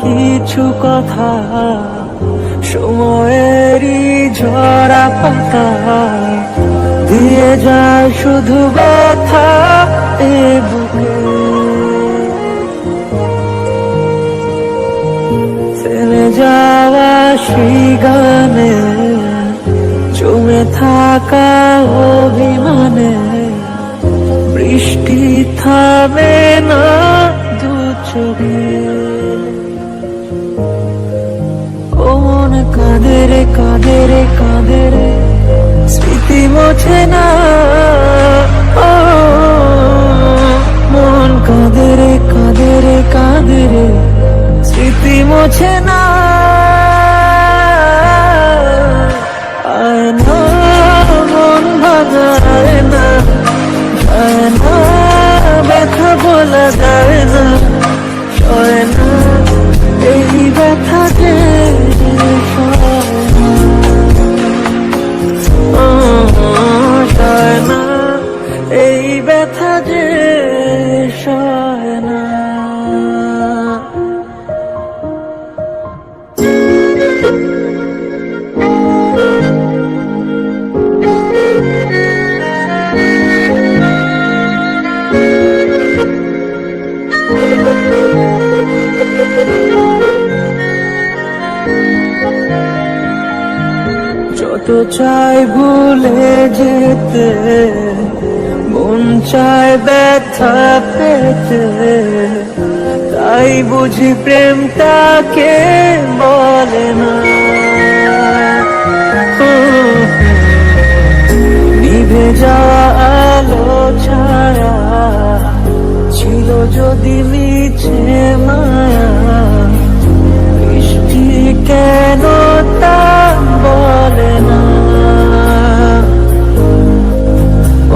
কিছু কথা সময়েরই ঝরা পাতা দিয়ে যায় শুধু ব্যথা এ বুকে। থেমে যাওয়া সেই গানে জমে থাকা অভিমানে বৃষ্টি থামে না দু চোখে। ও মন কাঁদে রে কাঁদে রে কাঁদে রে স্মৃতি মোছে না। ও মন কাঁদে রে কাঁদে রে কাঁদে রে স্মৃতি মোছে না। আয় না মন ভাঙায় না, যায় না ব্যথা বলা যায় না, সয় না এই ব্যথা যে সয় না, এই ব্যথা যে সয় না। যত চাই ভুলে যেতে মন চায় ব্যথা পেতে, তাই বুঝি প্রেমটাকে বলে না। নিভে যাওয়া আলো ছায়া ছিল যদি মিছে মায়া, বৃষ্টি কেন তা বলে না।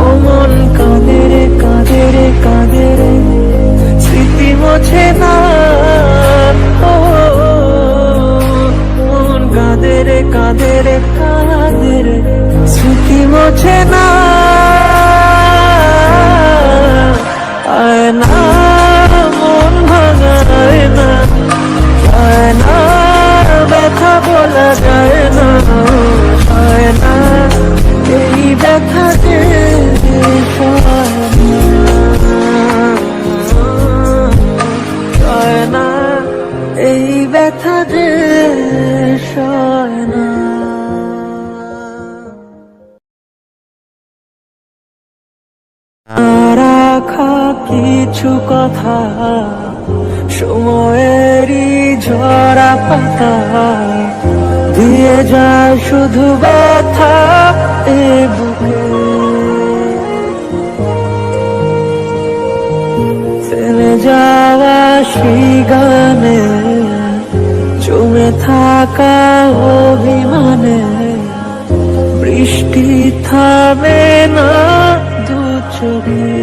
ও মন কাঁদে রে কাঁদে রে কাঁদে রে স্মৃতি মোছে না। ও মন কাঁদে রে কাঁদে রে কাঁদে রে স্মৃতি মোছে না। আয় না মন ভাঙায় না, যায় না ব্যথা বলা যায় না, হয় না এই ব্যথা যে সয় না, এই ব্যথা যে সয় না। রাখা কিছু কথা সময়েরই ঝরা পাতা দিয়ে যায় শুধু ব্যথা এ বুকে। থেমে যাওয়া সেই গানে জমে থাকা অভিমানে বৃষ্টি থামে না দু চোখে।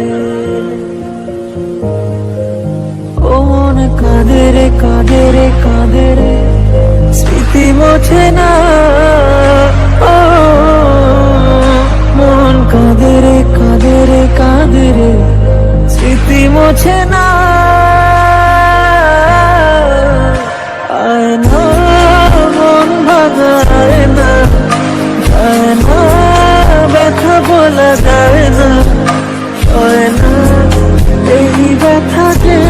ও মন কাঁদে রে কাঁদে রে কাঁদে রে স্মৃতি মোছে না। ও মন কাঁদে রে কাঁদে রে কাঁদে রে স্মৃতি মোছে না। আয় না মন ভাঙায় না, যায় না ব্যথা বলা যায় না, সয় না এই ব্যথা যে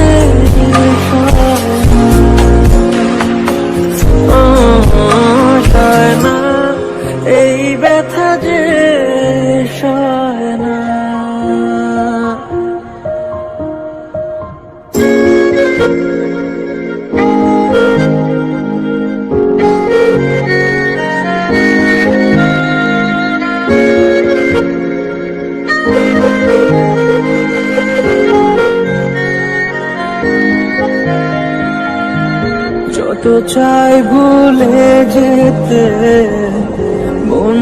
সয় না, এই ব্যথা যে সয় না। যত চাই ভুলে যেতে মন